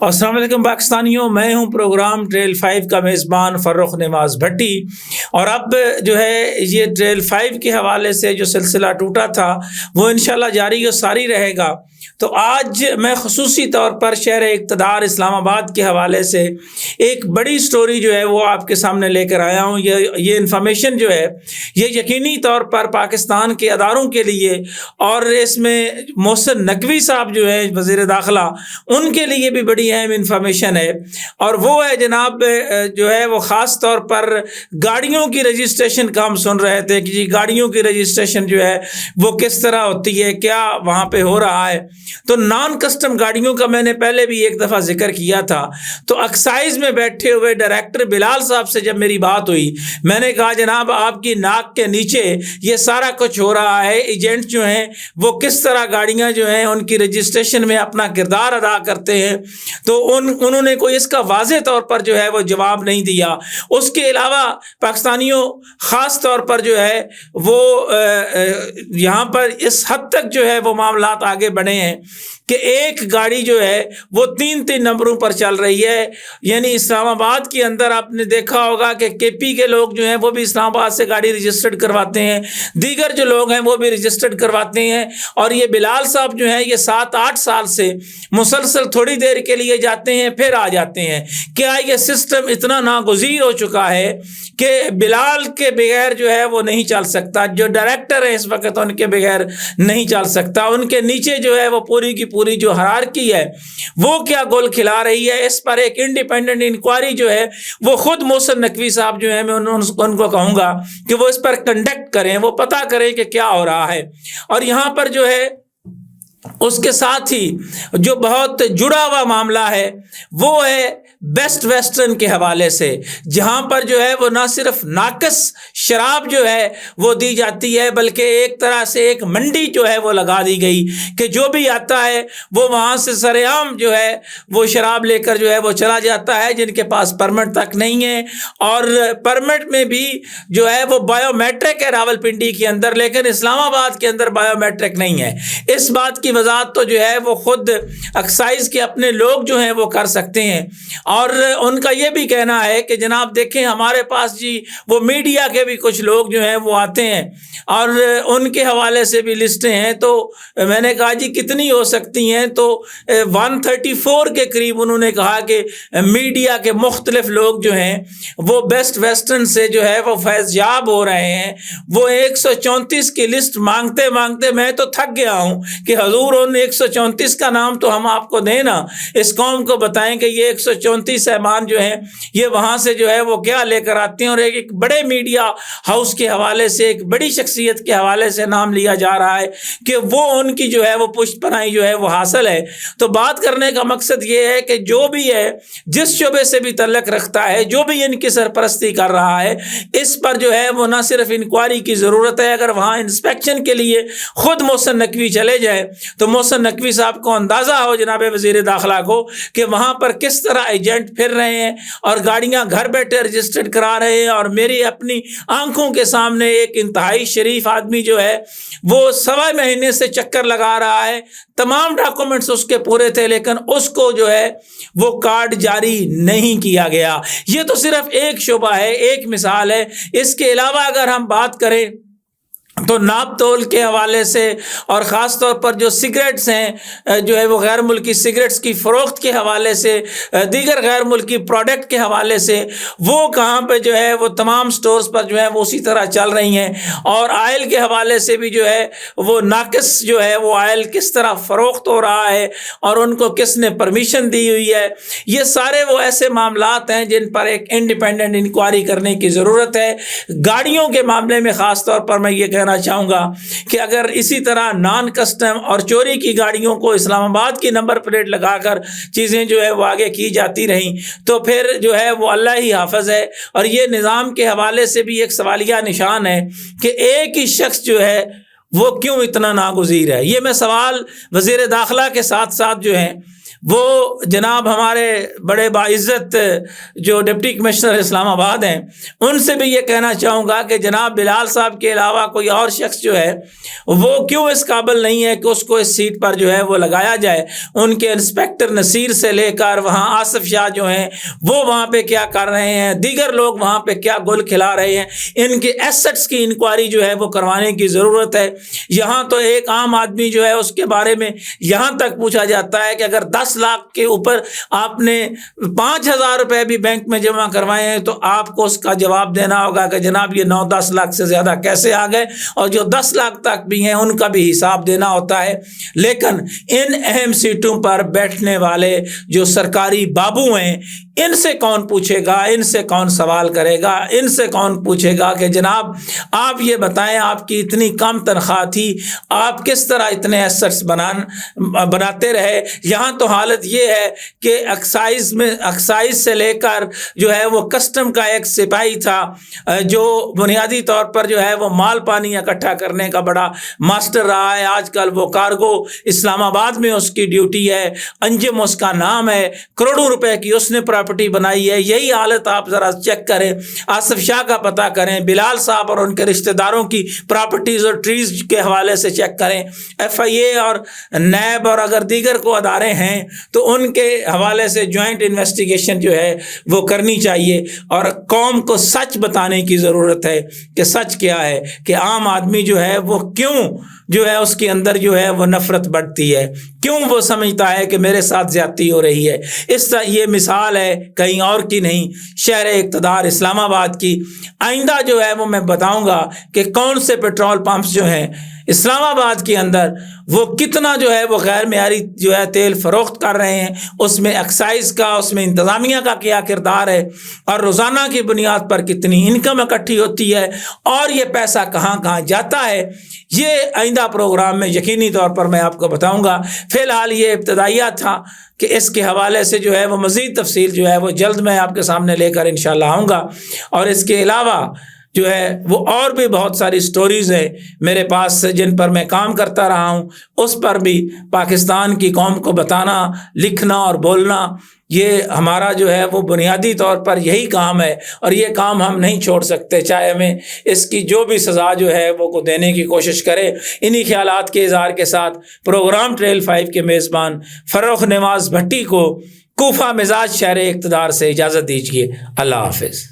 السلام علیکم پاکستانیوں، میں ہوں پروگرام ٹریل 5 کا میزبان فرخ نواز بھٹی، اور اب جو ہے یہ ٹریل 5 کے حوالے سے جو سلسلہ ٹوٹا تھا وہ انشاءاللہ جاری و ساری رہے گا۔ تو آج میں خصوصی طور پر شہر اقتدار اسلام آباد کے حوالے سے ایک بڑی سٹوری جو ہے وہ آپ کے سامنے لے کر آیا ہوں۔ یہ انفارمیشن جو ہے یہ یقینی طور پر پاکستان کے اداروں کے لیے، اور اس میں محسن نقوی صاحب جو ہے وزیر داخلہ، ان کے لیے بھی بڑی اہم انفارمیشن ہے۔ اور وہ ہے جناب جو ہے وہ خاص طور پر گاڑیوں کی رجسٹریشن کا ہم سن رہے تھے کہ جی گاڑیوں کی رجسٹریشن جو ہے وہ کس طرح ہوتی ہے، کیا وہاں پہ ہو رہا ہے۔ تو نان کسٹم گاڑیوں کا میں نے پہلے بھی ایک دفعہ ذکر کیا تھا۔ تو ایکسائز میں بیٹھے ہوئے ڈائریکٹر بلال صاحب سے جب میری بات ہوئی، میں نے کہا جناب آپ کی ناک کے نیچے یہ سارا کچھ ہو رہا ہے، ایجنٹ جو ہیں وہ کس طرح گاڑیاں جو ہیں ان کی رجسٹریشن میں اپنا کردار ادا کرتے ہیں۔ تو انہوں نے کوئی اس کا واضح طور پر جو ہے وہ جواب نہیں دیا۔ اس کے علاوہ پاکستانیوں خاص طور پر جو ہے وہ یہاں پر اس حد تک جو ہے وہ معاملات آگے بڑھے ہیں کہ ایک گاڑی جو ہے وہ 3 نمبروں پر چل رہی ہے۔ یعنی اسلام آباد کے اندر آپ نے دیکھا ہوگا کہ کے پی کے لوگ جو ہیں وہ بھی اسلام آباد سے گاڑی رجسٹرڈ کرواتے ہیں، دیگر جو لوگ ہیں وہ بھی رجسٹرڈ کرواتے ہیں، اور یہ بلال صاحب جو ہیں یہ 7-8 سال سے مسلسل تھوڑی دیر کے لیے جاتے ہیں پھر آ جاتے ہیں۔ کیا یہ سسٹم اتنا ناگزیر ہو چکا ہے کہ بلال کے بغیر جو ہے وہ نہیں چل سکتا، جو ڈائریکٹر ہے اس وقت ان کے بغیر نہیں چل سکتا، ان کے نیچے جو ہے وہ پوری کی پوری جو ہرارکی ہے وہ کیا گول کھلا رہی ہے۔ اس پر ایک انڈیپینڈنٹ انکوائری جو ہے وہ خود محسن نقوی صاحب جو ہے میں ان کو کہوں گا کہ وہ اس پر کنڈکٹ کریں، وہ پتہ کریں کہ کیا ہو رہا ہے۔ اور یہاں پر جو ہے اس کے ساتھ ہی جو بہت جڑا ہوا معاملہ ہے وہ ہے بیسٹ ویسٹرن کے حوالے سے، جہاں پر جو ہے وہ نہ صرف ناقص شراب جو ہے وہ دی جاتی ہے بلکہ ایک طرح سے ایک منڈی جو ہے وہ لگا دی گئی کہ جو بھی آتا ہے وہ وہاں سے سرے عام جو ہے وہ شراب لے کر جو ہے وہ چلا جاتا ہے، جن کے پاس پرمٹ تک نہیں ہے۔ اور پرمٹ میں بھی جو ہے وہ بایو میٹرک ہے راولپنڈی کے اندر، لیکن اسلام آباد کے اندر بایو میٹرک نہیں ہے۔ اس بات کی وضاحت تو جو ہے وہ خود ایکسائز کے اپنے لوگ جو ہیں وہ کر سکتے ہیں۔ اور ان کا یہ بھی کہنا ہے کہ جناب دیکھیں ہمارے پاس جی وہ میڈیا کے بھی کچھ لوگ جو ہیں وہ آتے ہیں اور ان کے حوالے سے بھی لسٹیں ہیں۔ تو میں نے کہا جی کتنی ہو سکتی ہیں؟ تو 134 کے قریب انہوں نے کہا کہ میڈیا کے مختلف لوگ جو ہیں وہ بیسٹ ویسٹرن سے جو ہے وہ فیض یاب ہو رہے ہیں۔ وہ 134 کی لسٹ مانگتے مانگتے میں تو تھک گیا ہوں کہ حضور ان 134 کا نام تو ہم آپ کو دیں نا، اس قوم کو بتائیں کہ یہ 134 احمان جو ہیں یہ وہاں سے جو ہے وہ کیا لے کر آتے ہیں۔ اور ایک بڑے میڈیا ہاؤس کے حوالے سے، ایک بڑی شخصیت کے حوالے سے نام لیا جا رہا ہے کہ وہ ان کی جو ہے وہ پشت پناہی جو ہے وہ حاصل ہے۔ تو بات کرنے کا مقصد یہ ہے کہ جو بھی ہے جس شعبے سے بھی تعلق رکھتا ہے، جو بھی ان کی سرپرستی کر رہا ہے، اس پر جو ہے وہ نہ صرف انکوائری کی ضرورت ہے۔ اگر وہاں انسپیکشن کے لیے خود محسن نقوی چلے جائے تو محسن نقوی صاحب کو اندازہ ہو جناب وزیر داخلہ کو کہ وہاں پر کس طرح ایجنٹ پھر رہے ہیں اور گاڑیاں گھر بیٹھے رجسٹرڈ کرا رہے ہیں۔ اور میری اپنی آنکھوں کے سامنے ایک انتہائی شریف آدمی جو ہے وہ 1.25 مہینے سے چکر لگا رہا ہے، تمام ڈاکومنٹس اس کے پورے تھے لیکن اس کو جو ہے وہ کارڈ جاری نہیں کیا گیا۔ یہ تو صرف ایک شعبہ ہے، ایک مثال ہے۔ اس کے علاوہ اگر ہم بات کریں تو ناپ تول کے حوالے سے، اور خاص طور پر جو سگریٹس ہیں جو ہے وہ غیر ملکی سگریٹس کی فروخت کے حوالے سے، دیگر غیر ملکی پروڈکٹ کے حوالے سے، وہ کہاں پہ جو ہے وہ تمام سٹورز پر جو ہے وہ اسی طرح چل رہی ہیں۔ اور آئل کے حوالے سے بھی جو ہے وہ ناقص جو ہے وہ آئل کس طرح فروخت ہو رہا ہے اور ان کو کس نے پرمیشن دی ہوئی ہے۔ یہ سارے وہ ایسے معاملات ہیں جن پر ایک انڈیپینڈنٹ انکوائری کرنے کی ضرورت ہے۔ گاڑیوں کے معاملے میں خاص طور پر میں یہ کہنا چاہوں گا کہ اگر اسی طرح نان کسٹم اور چوری کی گاڑیوں کو اسلام آباد کی نمبر پلیٹ لگا کر چیزیں جو ہے وہ آگے کی جاتی رہیں تو پھر جو ہے وہ اللہ ہی حافظ ہے۔ اور یہ نظام کے حوالے سے بھی ایک سوالیہ نشان ہے کہ ایک ہی شخص جو ہے وہ کیوں اتنا ناگزیر ہے۔ یہ میں سوال وزیر داخلہ کے ساتھ ساتھ جو ہے وہ جناب ہمارے بڑے باعزت جو ڈپٹی کمشنر اسلام آباد ہیں، ان سے بھی یہ کہنا چاہوں گا کہ جناب بلال صاحب کے علاوہ کوئی اور شخص جو ہے وہ کیوں اس قابل نہیں ہے کہ اس کو اس سیٹ پر جو ہے وہ لگایا جائے۔ ان کے انسپیکٹر نصیر سے لے کر وہاں آصف شاہ جو ہیں وہ وہاں پہ کیا کر رہے ہیں، دیگر لوگ وہاں پہ کیا گل کھلا رہے ہیں، ان کے ایسٹس کی انکوائری جو ہے وہ کروانے کی ضرورت ہے۔ یہاں تو ایک عام آدمی جو ہے اس کے بارے میں یہاں تک پوچھا جاتا ہے کہ اگر 10 لاکھ کے اوپر آپ نے 5,000 روپے بھی بینک میں جمع کروائے ہیں تو آپ کو اس کا جواب دینا ہوگا کہ جناب یہ 9-10 لاکھ سے زیادہ کیسے آ گئے، اور جو 10 لاکھ تک بھی ہیں ان کا بھی حساب دینا ہوتا ہے۔ لیکن ان اہم سیٹوں پر بیٹھنے والے جو سرکاری بابو ہیں، ان سے کون پوچھے گا، ان سے کون سوال کرے گا، ان سے کون پوچھے گا کہ جناب آپ یہ بتائیں آپ کی اتنی کم تنخواہ تھی، آپ کس طرح اتنے ایسٹس بناتے رہے۔ یہاں تو حالت یہ ہے کہ ایکسائز سے لے کر جو ہے وہ کسٹم کا ایک سپاہی تھا جو بنیادی طور پر جو ہے وہ مال پانی اکٹھا کرنے کا بڑا ماسٹر رہا ہے، آج کل وہ کارگو اسلام آباد میں اس کی ڈیوٹی ہے، انجم اس کا نام ہے، کروڑوں روپے کی اس نے پراپرٹی بنائی ہے۔ یہی حالت آپ ذرا چیک کریں، آصف شاہ کا پتہ کریں، بلال صاحب اور ان کے رشتہ داروں کی پراپرٹیز اور ٹریز کے حوالے سے چیک کریں، ایف آئی اے اور نیب اور اگر دیگر کو ادارے ہیں تو ان کے حوالے سے جوائنٹ انویسٹیگیشن جو ہے وہ کرنی چاہیے، اور قوم کو سچ بتانے کی ضرورت ہے کہ سچ کیا ہے، کہ عام آدمی جو ہے وہ کیوں جو ہے اس کے اندر جو ہے وہ نفرت بڑھتی ہے، کیوں وہ سمجھتا ہے کہ میرے ساتھ زیادتی ہو رہی ہے۔ اس طرح یہ مثال ہے کہیں اور کی نہیں، شہر اقتدار اسلام آباد کی۔ آئندہ جو ہے وہ میں بتاؤں گا کہ کون سے پیٹرول پمپس جو ہیں اسلام آباد کے اندر وہ کتنا جو ہے وہ غیر معیاری جو ہے تیل فروخت کر رہے ہیں، اس میں ایکسائز کا، اس میں انتظامیہ کا کیا کردار ہے، اور روزانہ کی بنیاد پر کتنی انکم اکٹھی ہوتی ہے، اور یہ پیسہ کہاں کہاں جاتا ہے۔ یہ آئندہ پروگرام میں یقینی طور پر میں آپ کو بتاؤں گا۔ فی الحال یہ ابتدائیہ تھا کہ اس کے حوالے سے جو ہے وہ مزید تفصیل جو ہے وہ جلد میں آپ کے سامنے لے کر انشاءاللہ آؤں گا، اور اس کے علاوہ جو ہے وہ اور بھی بہت ساری سٹوریز ہیں میرے پاس جن پر میں کام کرتا رہا ہوں، اس پر بھی پاکستان کی قوم کو بتانا، لکھنا اور بولنا، یہ ہمارا جو ہے وہ بنیادی طور پر یہی کام ہے، اور یہ کام ہم نہیں چھوڑ سکتے، چاہے ہمیں اس کی جو بھی سزا جو ہے وہ کو دینے کی کوشش کرے۔ انہی خیالات کے اظہار کے ساتھ پروگرام ٹریل 5 کے میزبان فرخ نواز بھٹی کو کوفہ مزاج شہر اقتدار سے اجازت دیجیے۔ اللہ حافظ۔